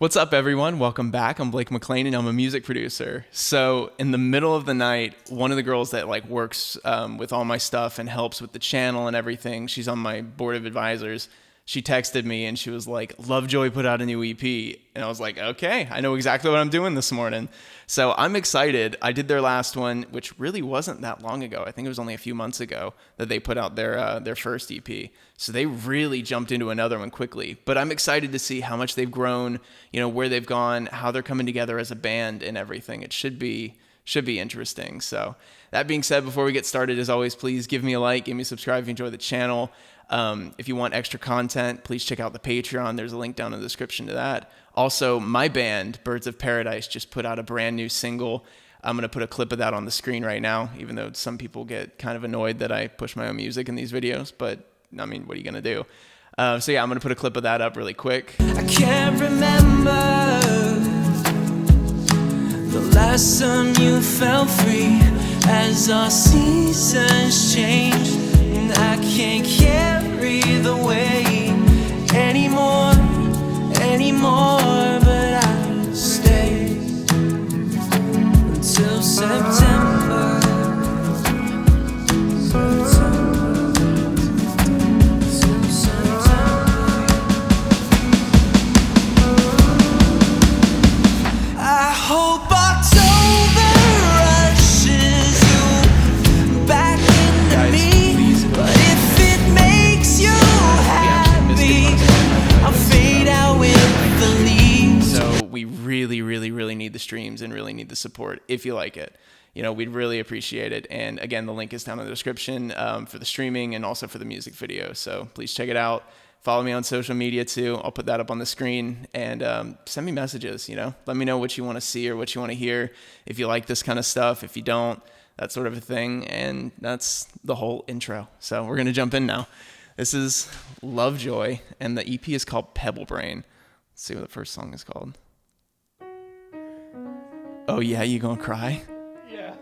What's up, everyone? Welcome back. I'm Blake McLain, and I'm a music producer. So in the middle of the night, one of the girls that works with all my stuff and helps with the channel and everything, she's on my board of advisors. She texted me and she was like, "Lovejoy put out a new EP." And I was like, okay, I know exactly what I'm doing this morning. So I'm excited. I did their last one, which really wasn't that long ago. I think it was only a few months ago that they put out their first EP. So they really jumped into another one quickly. But I'm excited to see how much they've grown, where they've gone, how they're coming together as a band and everything. It should be interesting. So that being said, before we get started, as always, please give me a like, give me a subscribe if you enjoy the channel. If you want extra content, please check out the Patreon. There's a link down in the description to that. Also, my band, Birds of Paradise, just put out a brand new single. I'm going to put a clip of that on the screen right now, even though some people get kind of annoyed that I push my own music in these videos. But, I mean, what are you going to do? So, yeah, I'm going to put a clip of that up really quick. I can't remember the last time you felt free as our seasons change. And I can't carry the weight anymore, but I'll stay until September. I hope October rushes you back into me, but if it makes you happy, I'll fade out with the leaves. So we really need the streams and really need the support if you like it. We'd really appreciate it. And again, the link is down in the description for the streaming and also for the music video. So please check it out. Follow me on social media too. I'll put that up on the screen, and send me messages, Let me know what you want to see or what you want to hear. If you like this kind of stuff, if you don't, that sort of a thing. And that's the whole intro. So we're going to jump in now. This is Lovejoy, and the EP is called Pebble Brain. Let's see what the first song is called. Oh yeah, you gonna cry? Yeah.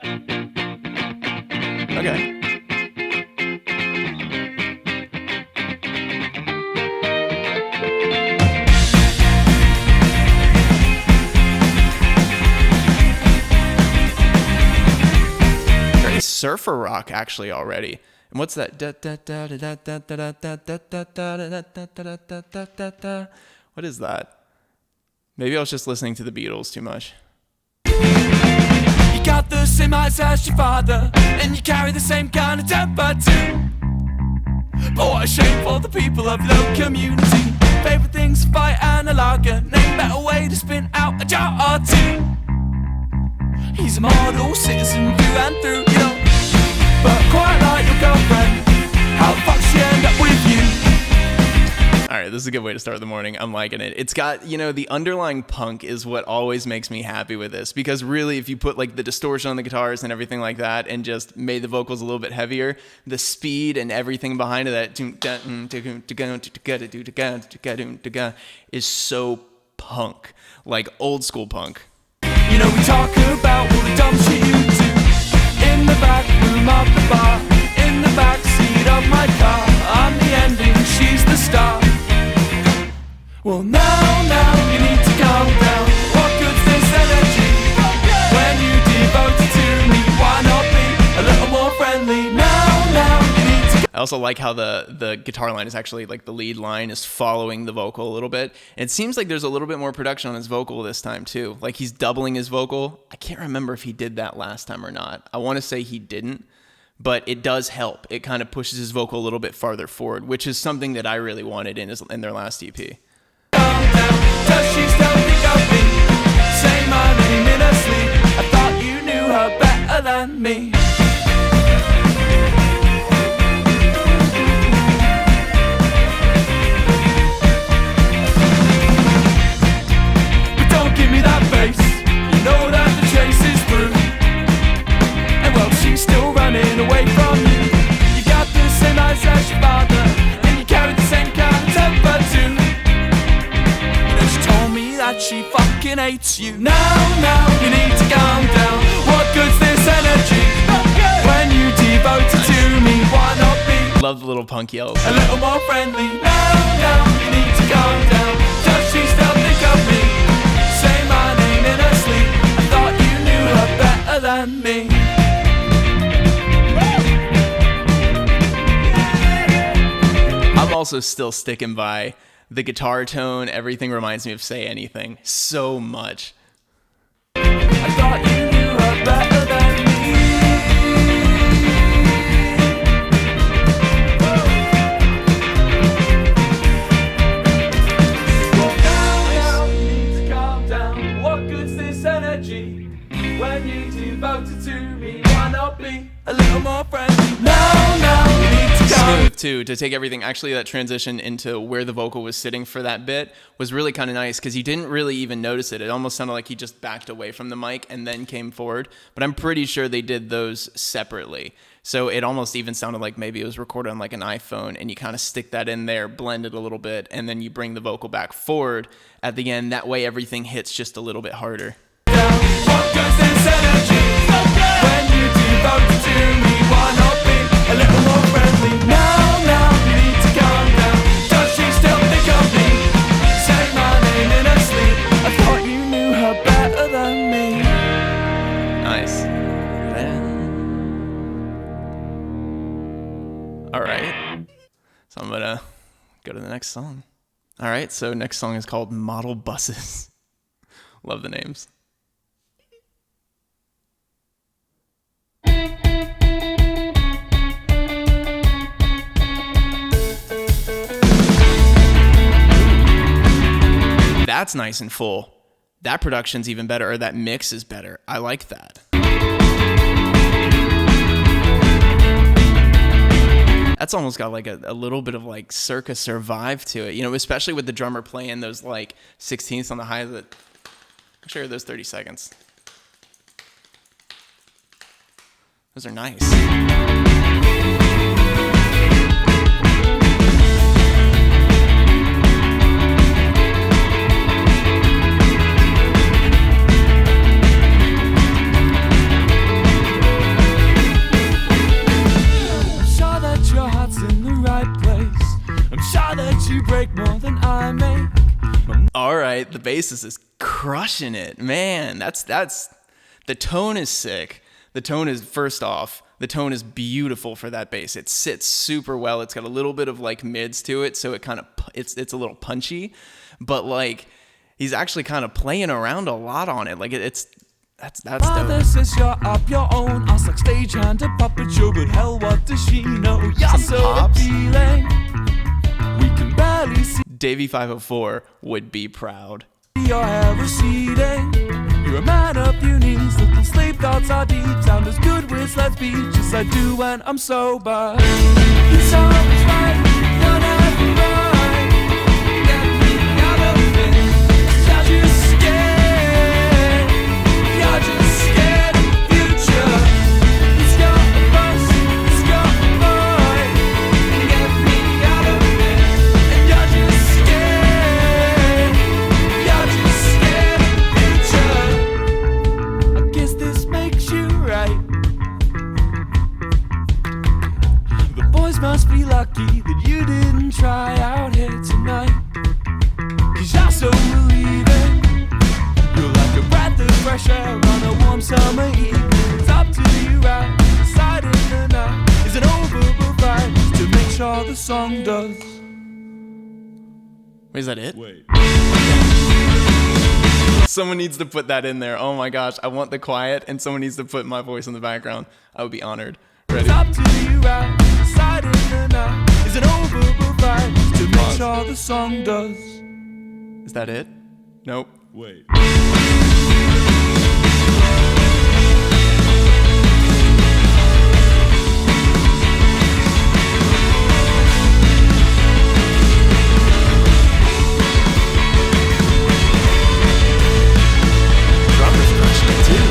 Okay. Very surfer rock actually already. And what's that? What is that? Maybe I was just listening to the Beatles too much. You got the same eyes as your father, and you carry the same kind of temper too. But what a shame for the people of low community. Favorite things, fight and a lager. Name better way to spin out a jar or two. He's a model citizen through and through, but quite like your girlfriend. How the fuck she end up with you? All right, this is a good way to start the morning. I'm liking it. It's got, the underlying punk is what always makes me happy with this, because really, if you put the distortion on the guitars and everything like that and just made the vocals a little bit heavier, the speed and everything behind it, that is so punk, like old school punk. We talk about all the dumb shit you do in the back room of the bar, in the back seat of my car. I'm the ending, she's the star. Well, now you need to calm down. What good's this energy when you devote it to me? Why not be a little more friendly? Now you need to. I also like how the guitar line is actually, the lead line is following the vocal a little bit. And it seems like there's a little bit more production on his vocal this time too. He's doubling his vocal. I can't remember if he did that last time or not. I want to say he didn't, but it does help. It kind of pushes his vocal a little bit farther forward, which is something that I really wanted in their last EP. Does she still think of me? Say my name in her sleep. I thought you knew her better than me. But don't give me that face. You know that the chase is through. And well, she's still running away from you. You got the same eyes as your father, and you carry the same kind of temper too. That she fucking hates you. Now you need to calm down. What good's this energy when you devote it to me? Why not be Love the little punk yells. a little more friendly? Now you need to calm down. Does she still think of also still sticking by the guitar tone. Everything reminds me of Say Anything so much. I thought you knew her better than me. Now you need to calm down. What good's this energy when you devoted to me? Why not be a little more friendly? Now you need to calm. Smooth too, to take everything. Actually, that transition into where the vocal was sitting for that bit was really kind of nice, because you didn't really even notice it. It almost sounded like he just backed away from the mic and then came forward, but I'm pretty sure they did those separately. So it almost even sounded like maybe it was recorded on like an iPhone, and you kind of stick that in there, blend it a little bit, and then you bring the vocal back forward at the end. That way everything hits just a little bit harder. What good's this energy when you devoted to me? Why not be a little more friendly? Now you need to calm down. Does she still think of me? Say my name in her sleep. I thought you knew her better than me. Nice. All right. So I'm gonna go to the next song. All right. So next song is called Model Buses. Love the names. That's nice and full. That production's even better, or that mix is better. I like that. That's almost got like a little bit of like Circa Survive to it, you know, especially with the drummer playing those like 16ths on the highs. That I'll show you those 30 seconds. Those are nice. You break more than I make. All right, the bassist is crushing it, man. That's the tone is sick. The tone is, first off, the tone is beautiful for that bass. It sits super well. It's got a little bit of like mids to it, so it kind of it's a little punchy, but like he's actually kind of playing around a lot on it. Like that's dope. Father says you're up your own ass like stagehand and puppet show, but hell, what does she know? You're Some so pops. appealing. We can barely see Davey 504 would be proud. your hair receding. You're a man of few needs, little sleep thoughts are deep. Sound as good with let's be just I do when I'm sober. This song is right, you're never right. Get me out of it. You're just scared. You're just scared of the future. It's got a bus, it's got a boy. Get me out of it. And you're just scared. You're just scared of the future. I guess this makes you right. The boys must be lucky that you didn't try out here tonight. 'Cause you're so believing. You're like a breath of fresh air on a warm summer evening. It's up to you right inside in the night. Is it over right to make sure the song does? Wait, is that it? Wait. Someone needs to put that in there. Oh my gosh, I want the quiet, and someone needs to put my voice in the background. I would be honored. Ready? It's up to you right inside in the night. Is it over right to make sure the song does? Is that it? Nope. Wait. Drummer's crushing it too.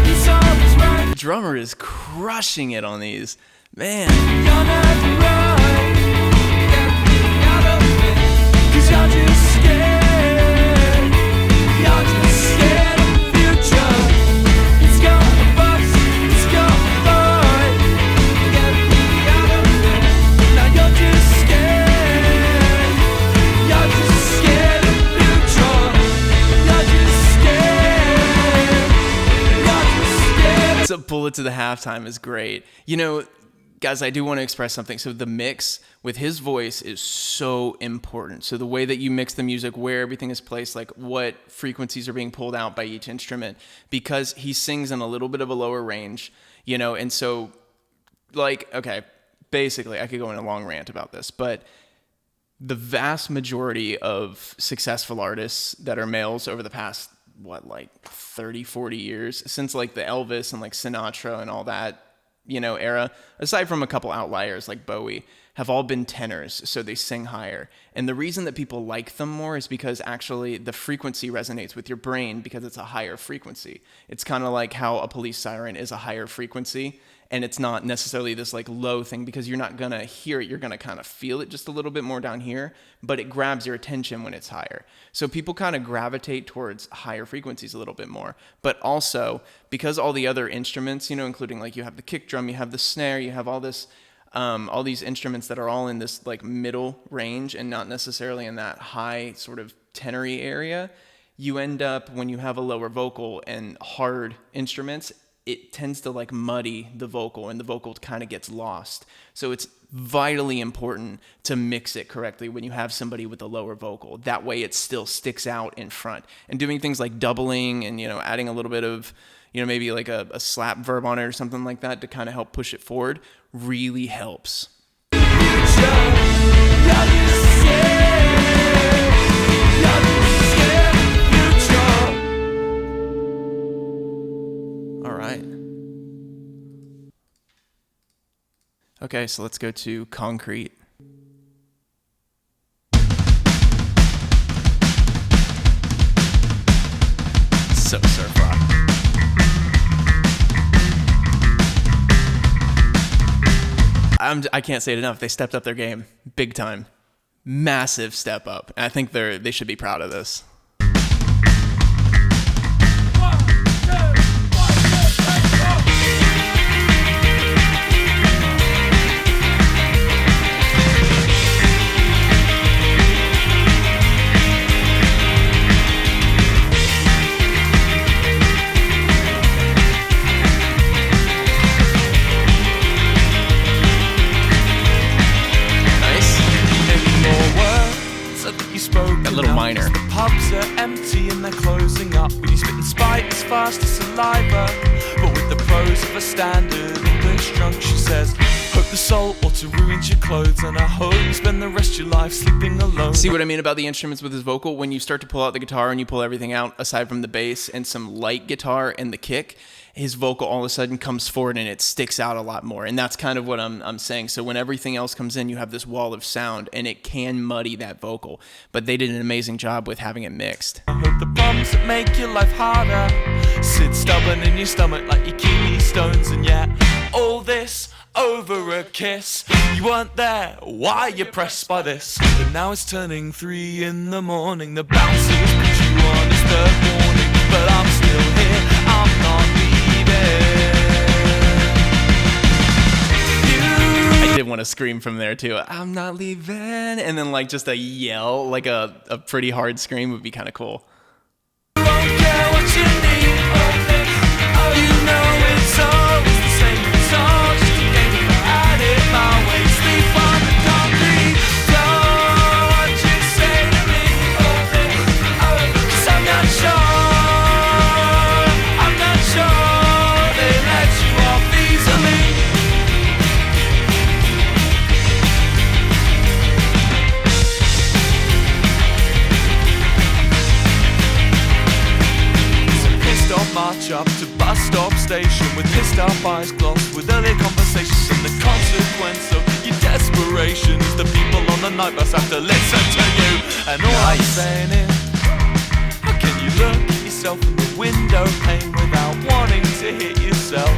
This song is right. The drummer is crushing it on these. Man, You're not right. Get me out of it. 'Cause you're just scared. You're just scared of the future. It's got a bus, it's got a boy. Get me out of it. Now you're just scared. You're just scared of the future. You're just scared. You're just scared. Bullet to the Halftime is great. You know, guys, I do want to express something. So the mix with his voice is so important. So the way that you mix the music, where everything is placed, like what frequencies are being pulled out by each instrument, because he sings in a little bit of a lower range, you know, and so like, okay, basically I could go in a long rant about this, but the vast majority of successful artists that are males over the past, like 30, 40 years, since like the Elvis and like Sinatra and all that, you know, era, aside from a couple outliers like Bowie, have all been tenors, so they sing higher. And the reason that people like them more is because actually the frequency resonates with your brain because it's a higher frequency. It's kind of like how a police siren is a higher frequency, and it's not necessarily this like low thing because you're not gonna hear it, you're gonna kind of feel it just a little bit more down here, but it grabs your attention when it's higher. So people kind of gravitate towards higher frequencies a little bit more. But also, because all the other instruments, you know, including like you have the kick drum, you have the snare, you have all this, all these instruments that are all in this like middle range and not necessarily in that high sort of tenory area, you end up, when you have a lower vocal and hard instruments, it tends to like muddy the vocal and the vocal kind of gets lost. So it's vitally important to mix it correctly when you have somebody with a lower vocal. That way it still sticks out in front. And doing things like doubling and, you know, adding a little bit of, you know, maybe like a slap verb on it or something like that to kind of help push it forward really helps. All right. Okay, so let's go to Concrete. So surf rock. I can't say it enough. They stepped up their game big time. Massive step up. And I think they should be proud of this. A little minor. The pubs are empty and they're closing up. When you spit and spite as fast as saliva, but with the prose of a standard English drunk, she says, hope the salt water ruins your clothes, and I hope you spend the rest of your life sleeping alone. See what I mean about the instruments with his vocal? When you start to pull out the guitar and you pull everything out aside from the bass and some light guitar and the kick, his vocal all of a sudden comes forward and it sticks out a lot more. And that's kind of what I'm saying. So when everything else comes in, you have this wall of sound and it can muddy that vocal. But they did an amazing job with having it mixed. I hope the bumps that make your life harder sit stubborn in your stomach like your kidney stones. And yet all this over a kiss. You weren't there, why you pressed by this? But now it's turning 3 in the morning. The bouncers put you on his third warning, but I'm still here, I'm not leaving. I did want to scream from there too. I'm not leaving. And then like just a yell, like a pretty hard scream would be kind of cool. Don't care what you need, you know it's always the same song. Just keep getting at it my way. Sleep on the concrete floor. What you say to me? 'Cause I'm not sure they let you off easily. March up to bus stop station with pissed off eyes glossed with early conversations, and the consequence of your desperation is the people on the night bus have to listen to you. And all I'm saying is, how can you look at yourself in the window pane without wanting to hit yourself?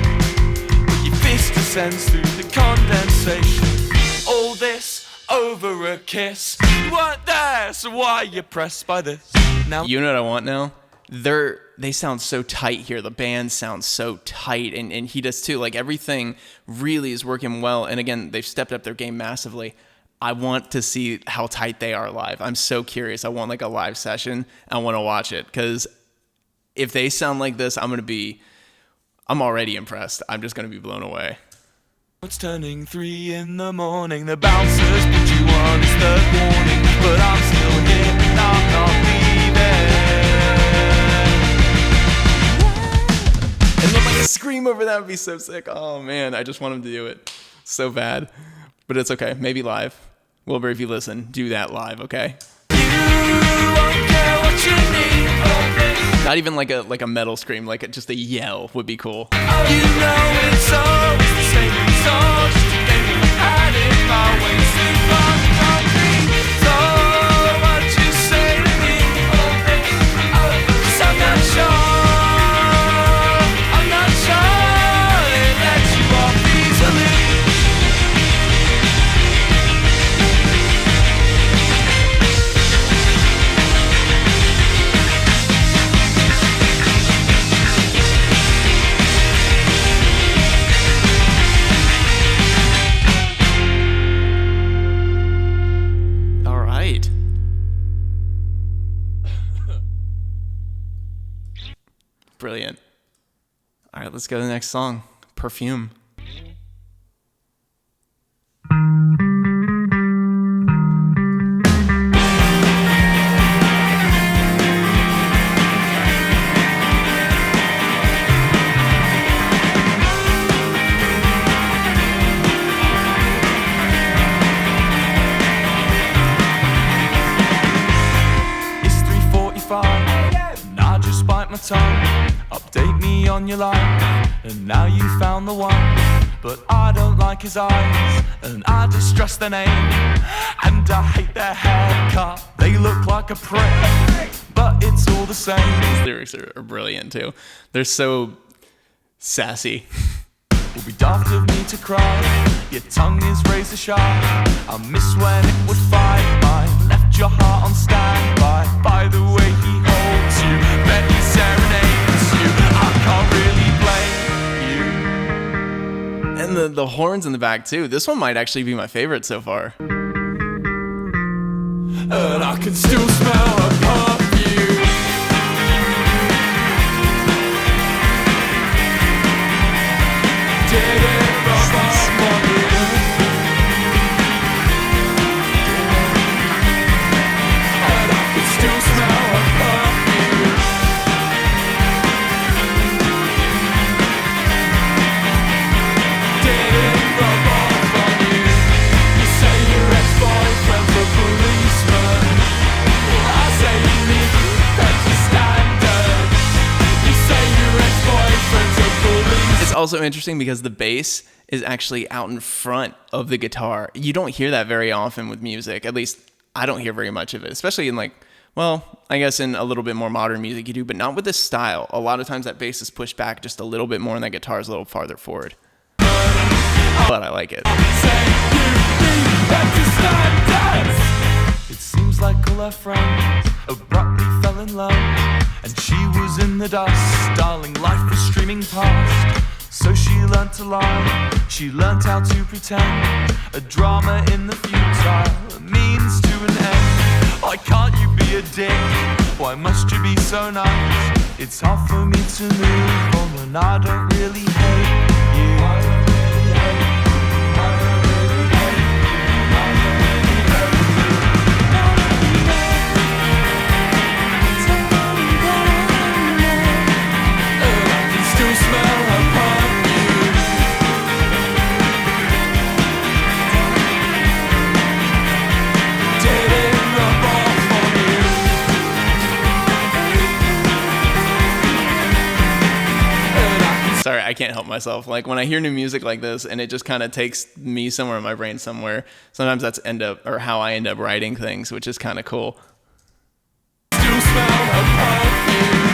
But your fist descends through the condensation. All this over a kiss. You weren't there, so why you pressed by this? Now you know what I want now? They sound so tight here. The band sounds so tight, and he does too. Like everything really is working well. And again, they've stepped up their game massively. I want to see how tight they are live. I'm so curious. I want like a live session. I want to watch it because if they sound like this, I'm gonna I'm already impressed. I'm just going to be blown away. It's turning 3 in the morning. The bouncers put you on his third warning, but I'm still here and I'm not leaving. And look, like a scream over that would be so sick. Oh man, I just want him to do it so bad. But it's okay. Maybe live. Wilbur, if you listen, do that live, okay? You won't care what you need for this. Not even like a metal scream, like just a yell would be cool. You know it's always the same result, just a game we've had it my way too far from me. So what you say to me, cause I'm not sure they let you off easily. Brilliant. All right, let's go to the next song, Perfume. It's 3:45 and I just bite my tongue. Update me on your life, and now you found the one. But I don't like his eyes, and I distrust their name, and I hate their haircut. They look like a prick, but it's all the same. These lyrics are brilliant too. They're so sassy. It would be daft of me to cry. Your tongue is razor sharp. I miss when it would fight mine. Left your heart on standby. By the way he holds you, bet he serenades you. I can't really blame you. And the horns in the back too. This one might actually be my favorite so far. And I can still smell a perfume. Did it rub off on you? And I can still smell a perfume. Did it rub off on you? You say your ex-boyfriend's a policeman. I say you need better standards. You say your ex-boyfriend's a policeman. It's also interesting because the bass is actually out in front of the guitar. You don't hear that very often with music. At least I don't hear very much of it, especially in like, well, I guess in a little bit more modern music you do, but not with this style. A lot of times that bass is pushed back just a little bit more and that guitar is a little farther forward. But I like it. It seems like all her friends abruptly fell in love, and she was in the dust. Darling, life was streaming past. So she learnt to lie, she learnt how to pretend. A drama in the futile, a means to an end. Why can't you be a dick? Why must you be so nice? It's hard for me to move on when I don't really hate you. I don't really hate you. Still smell her perfume. Did it rub off on you? Sorry, I can't help myself. Like when I hear new music like this and it just kind of takes me somewhere in my brain somewhere, sometimes that's how I end up writing things, which is kind of cool. Still smell her perfume.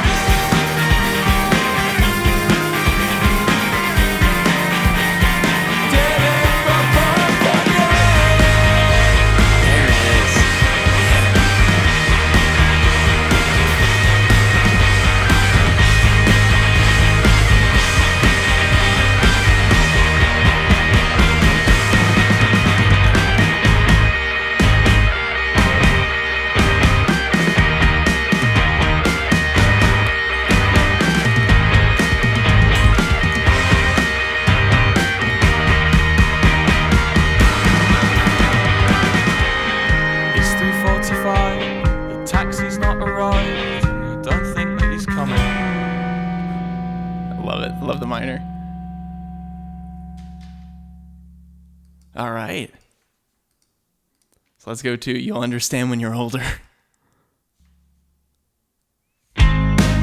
All right. So let's go to You'll Understand When You're Older. Again,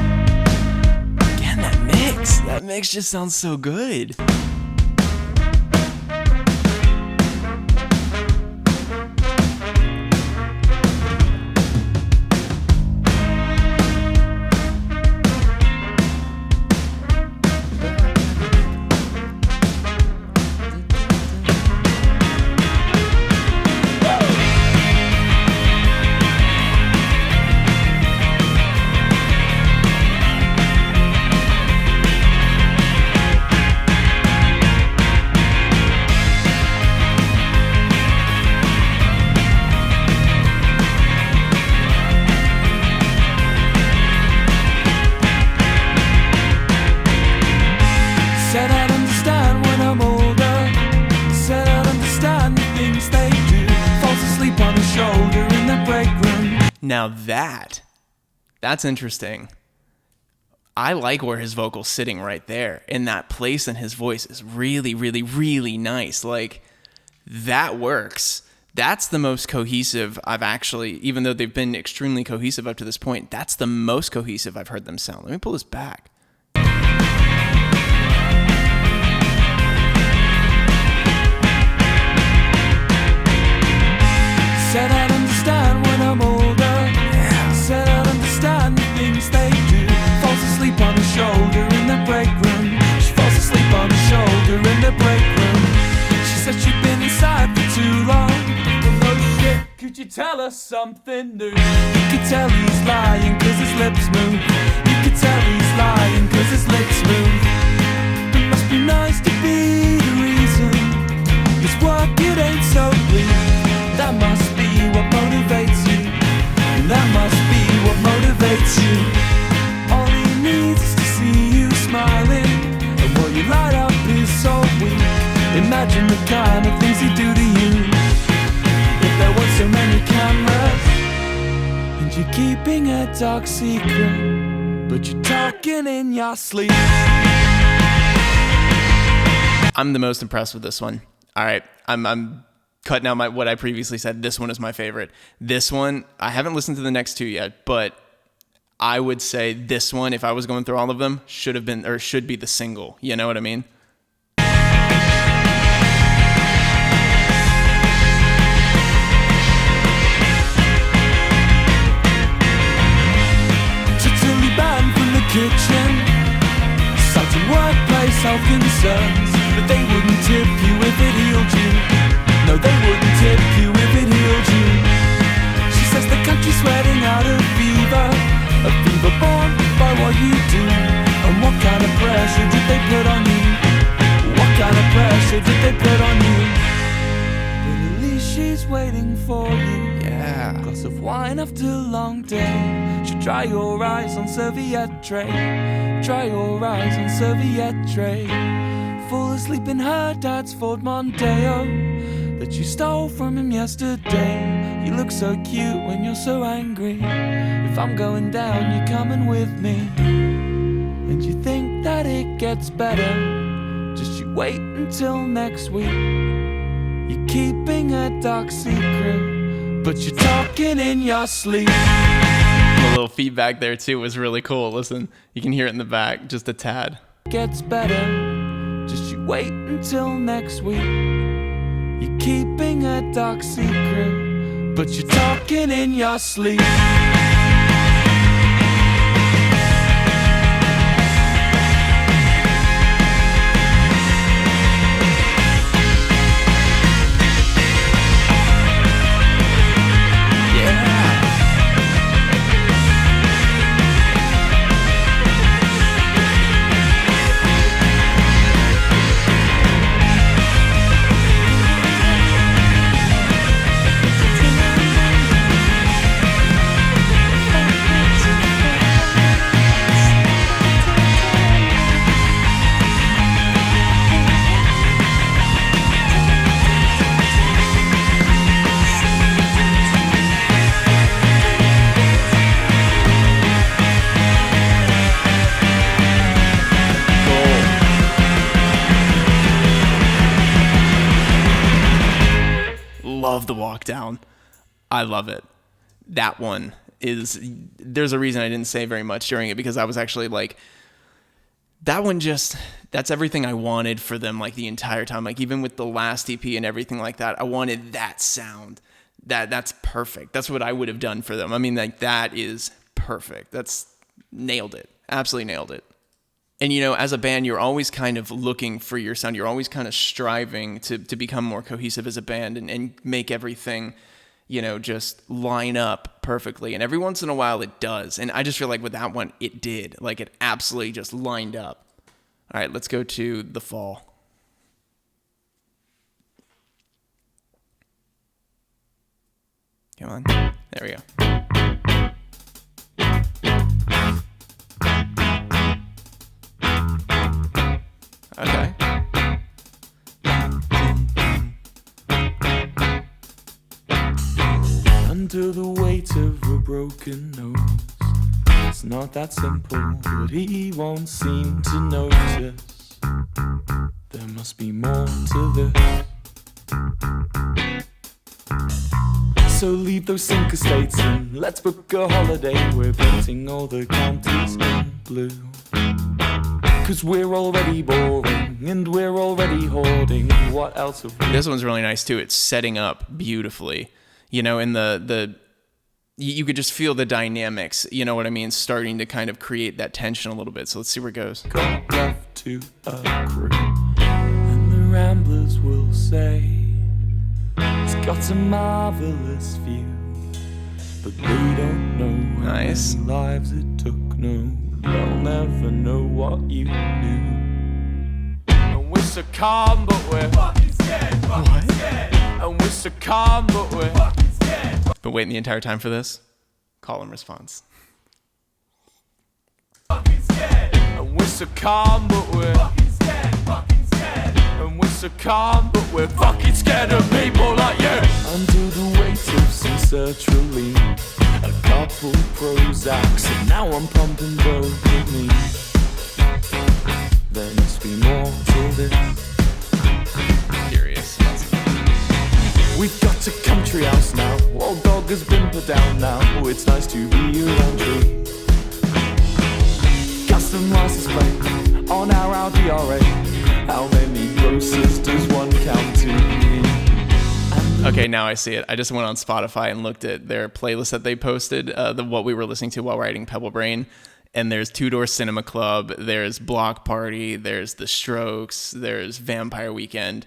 that mix just sounds so good. Now that's interesting. I like where his vocal's sitting right there in that place, and his voice is really, really, really nice. Like, that works. That's the most cohesive I've actually, even though they've been extremely cohesive up to this point, that's the most cohesive I've heard them sound. Let me pull this back. Said I'd understand when I'm older. Said I'd understand the things they do. Falls asleep on his shoulder in the break room. She falls asleep on his shoulder in the break room. She said she'd been inside for too long. Well, no shit, could you tell us something new? You could tell he's lying cause his lips move. You could tell he's lying cause his lips move. It must be nice to be the reason his work, it ain't so bleak. That must be what motivates you. That must be what motivates you. All he needs is to see you smiling, and what you light up is so weak. Imagine the kind of things he'd do to you if there weren't so many cameras, and you're keeping a dark secret, but you're talking in your sleep. I'm the most impressed with this one. All right, I'm cutting out what I previously said. This one is my favorite. This one, I haven't listened to the next two yet, but I would say this one, if I was going through all of them, should be the single. You know what I mean? Totally banned from the kitchen, citing workplace health concerns, but they wouldn't tip you if it healed you. No, they wouldn't tip you if it healed you. She says the country's sweating out a fever born by what you do. And what kind of pressure did they put on you? What kind of pressure did they put on you? But at least she's waiting for you. Yeah. Glass of wine after a long day. She'll dry your eyes on serviette tray. Dry your eyes on serviette tray. Fall asleep in her dad's Ford Mondeo that you stole from him yesterday. You look so cute when you're so angry. If I'm going down, you're coming with me. And you think that it gets better, just you wait until next week. You're keeping a dark secret, but you're talking in your sleep. The little feedback there too was really cool. Listen, you can hear it in the back, just a tad. Gets better, just you wait until next week. You're keeping a dark secret, but you're talking in your sleep. love the walk down. I love it. That one is, there's a reason I didn't say very much during it, because I was actually like, that one just, that's everything I wanted for them, like the entire time. Like even with the last EP and everything like that, I wanted that sound. That's perfect. That's what I would have done for them. I mean, like that is perfect. That's nailed it. Absolutely nailed it. And, you know, as a band, you're always kind of looking for your sound. You're always kind of striving to become more cohesive as a band and make everything, you know, just line up perfectly. And every once in a while it does. And I just feel like with that one, it did. Like it absolutely just lined up. All right, let's go to The Fall. Come on. There we go. Okay. Under the weight of a broken nose, it's not that simple, but he won't seem to notice. There must be more to this. So leave those sink estates and let's book a holiday. We're painting all the counties in blue, 'cause we're already boring and we're already hoarding. What else have we? This one's really nice too. It's setting up beautifully. You know, in you could just feel the dynamics, you know what I mean, starting to kind of create that tension a little bit. So let's see where it goes. Got left to accrue, and the ramblers will say it's got a marvelous view, but they don't know Nice. how many lives it took. No, they'll never know what you knew. And we're so calm, but we're fucking scared. What? Scared. And we're so calm, but we're fucking scared. Been waiting the entire time for this. Call and response. Fucking scared. And we're so calm, but we're fucking scared. Fucking scared. And we're so calm, but we're fucking scared of people like you. Under the weight of some sertraline, a couple Prozacs, and now I'm pumping dopamine. There must be more to this. Curious. We've got a country house now. Old dog has been put down now. It's nice to be around you. Custom license plate on our Audi RA. How many grosses does one count to? Okay, now I see it. I just went on Spotify and looked at their playlist that they posted, what we were listening to while writing Pebble Brain. And there's Two Door Cinema Club, there's Block Party, there's The Strokes, there's Vampire Weekend.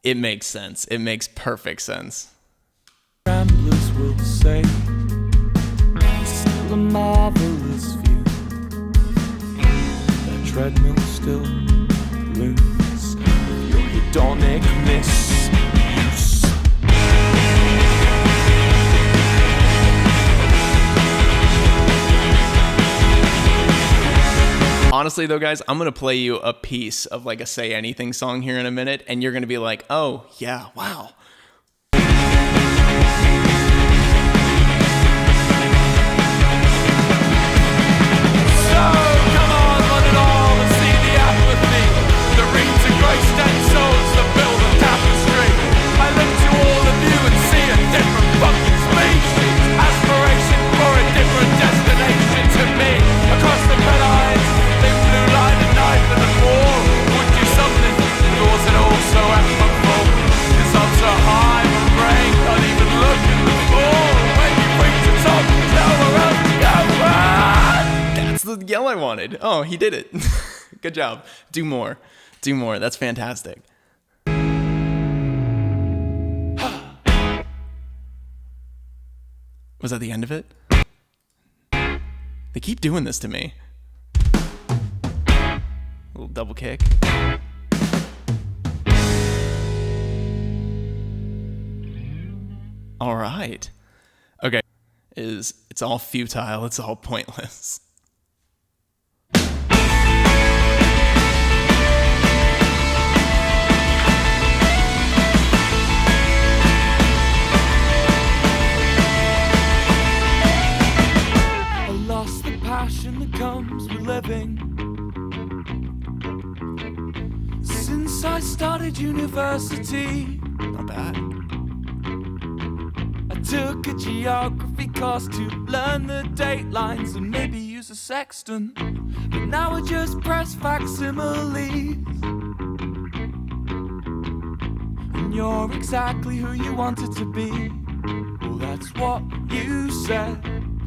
It makes sense. It makes perfect sense. Ramblers will say it's still a marvelous view. That treadmill still looms with your hedonic misuse. Honestly, though, guys, I'm going to play you a piece of like a Say Anything song here in a minute, and you're going to be like, oh, yeah, wow. So, come on, run it all and see the apathy. The rings and grey stencils that build a tapestry. I look to all of you and see a different fucking species. Aspiration for a different destination to me. Across the Pennines, thin blue line and knife and a wall. Would do something, yours and also admirable. 'Cause I'm so high, my brain can't even look at the floor. When you bring to top, tell the rest to go on. That's the yell I wanted. Oh, he did it. Good job. Do more. Do more. That's fantastic. Was that the end of it? They keep doing this to me. A little double kick. All right. Okay. It's all futile. It's all pointless. I lost the passion that comes with living. Since I started university, Not bad. took a geography course to learn the date lines and maybe use a sextant. But now I just press facsimiles. And you're exactly who you wanted to be. Well, that's what you said.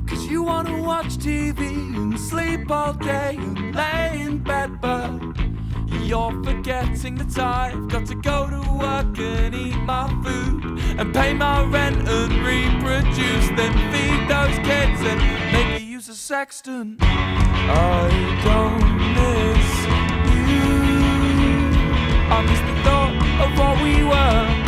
'Cause you wanna watch TV and sleep all day and lay in bed, but you're forgetting that I've got to go to work and eat my food and pay my rent and reproduce, then feed those kids and maybe use a sextant. I don't miss you. I miss the thought of what we were.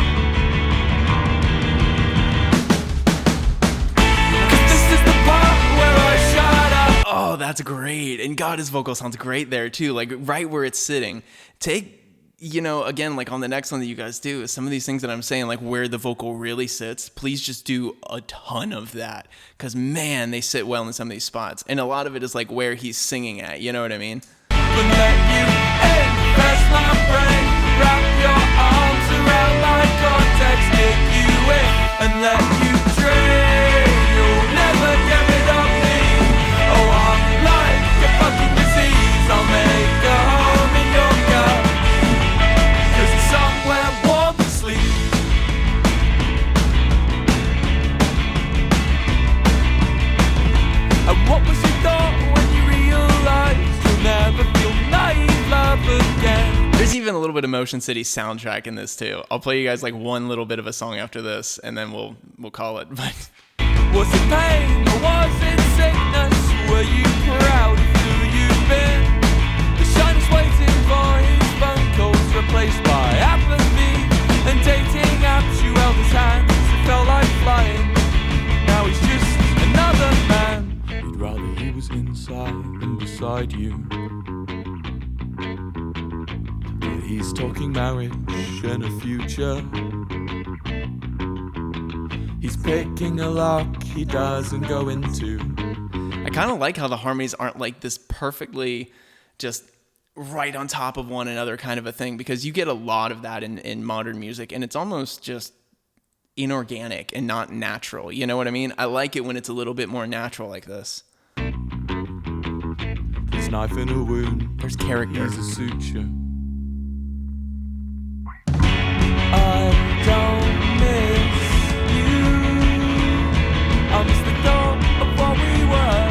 Oh, that's great. And God, his vocal sounds great there too. Like right where it's sitting. Take, again, like on the next one that you guys do, some of these things that I'm saying, like where the vocal really sits, please just do a ton of that. Because man, they sit well in some of these spots. And a lot of it is like where he's singing at, you know what I mean? My brain, wrap your arms around my cortex, kick you in and let you drain. You'll never get rid of me. Oh, I'm like a fucking disease. I'll make a home in your gut, 'cause it's somewhere warm to sleep. And what was your thought when you realized you'll never feel naive love again? There's even a little bit of Motion City soundtrack in this too. I'll play you guys like one little bit of a song after this, and then we'll call it. But was it pain or was it sickness? Were you proud of who you've been? The shiner's waiting for his phone calls replaced by apathy, and dating apps you held his hands. It felt like flying. Now he's just another man. You'd rather he was inside than beside you. He's talking marriage and a future. He's picking a lock he doesn't go into. I kind of like how the harmonies aren't like this perfectly just right on top of one another kind of a thing, because you get a lot of that in modern music, and it's almost just inorganic and not natural. You know what I mean? I like it when it's a little bit more natural like this. There's knife in a wound. There's character. There's a suture. I don't miss you. I miss the thought of what we were.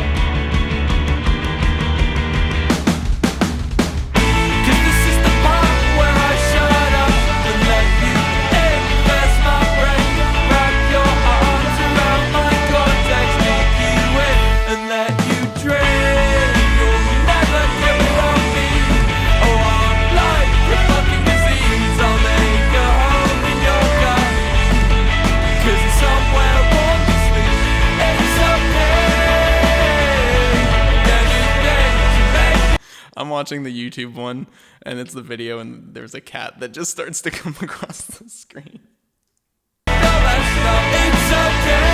'Cause this is the part where I shut up and let you invest my brain. Wrap your arms around my cortex, take you in and let you drain. You'll never get rid of me. Oh, I'm like a fucking disease. I'll make a home in your gut, 'cause it's somewhere warm to sleep. It's okay. Anything to make. I'm watching the YouTube one, and it's the video, and there's a cat that just starts to come across the screen. It's okay.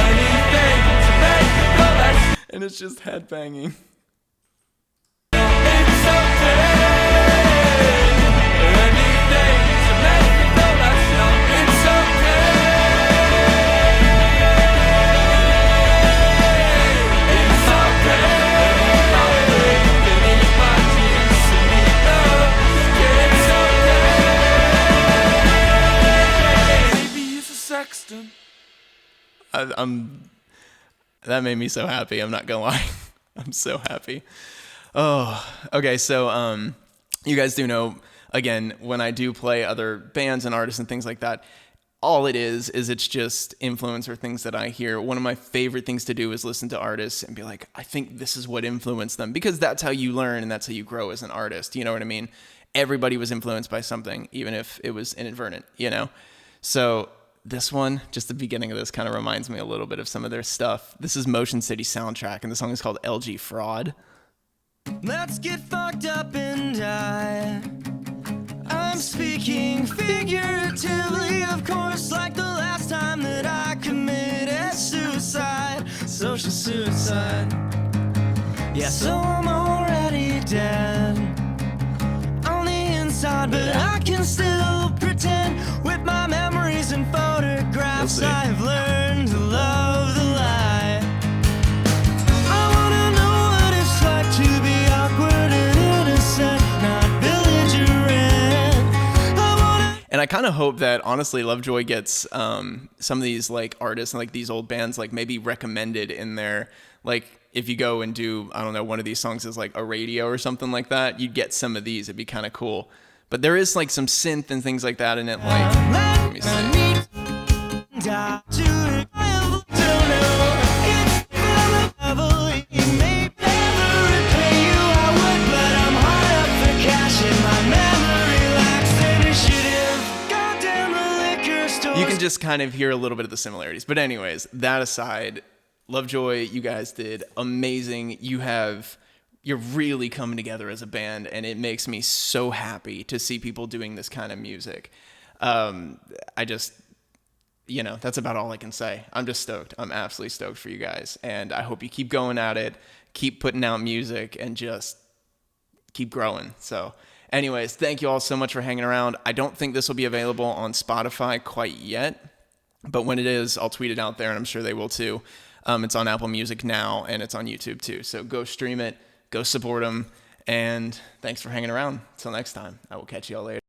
Anything to make you feel less. And it's just headbanging. It's okay. Anything to make you feel less. It's okay. It's okay. Beneath my tears and beneath those. It's okay. Maybe use a sextant. That made me so happy. I'm not gonna lie. I'm so happy. Oh, okay. So, you guys do know, again, when I do play other bands and artists and things like that, all it is it's just influence or things that I hear. One of my favorite things to do is listen to artists and be like, I think this is what influenced them, because that's how you learn and that's how you grow as an artist. You know what I mean? Everybody was influenced by something, even if it was inadvertent, So this one, just the beginning of this, kind of reminds me a little bit of some of their stuff. This is Motion City soundtrack, and the song is called LG Fraud. Let's get fucked up and die. I'm speaking figuratively, of course, like the last time that I committed suicide, social suicide. Yeah, so I'm already dead on the inside, but I can still pretend with my memories and photographs laughs, see. I've learned to love the lie. I wanna know what it's like to be awkward and innocent, not belligerent. I wanna. And I kind of hope that, honestly, Lovejoy gets some of these like artists and like these old bands like maybe recommended in their, like, if you go and do, I don't know, one of these songs is like a radio or something like that, you'd get some of these. It'd be kind of cool. But there is like some synth and things like that in it. Like, let me see. You can just kind of hear a little bit of the similarities. But anyways, that aside, Lovejoy, you guys did amazing. You're really coming together as a band, and it makes me so happy to see people doing this kind of music. I just, that's about all I can say. I'm just stoked. I'm absolutely stoked for you guys, and I hope you keep going at it, keep putting out music, and just keep growing. So anyways, thank you all so much for hanging around. I don't think this will be available on Spotify quite yet, but when it is, I'll tweet it out there, and I'm sure they will too. It's on Apple Music now, and it's on YouTube too. So go stream it, go support them, and thanks for hanging around. Till next time, I will catch you all later.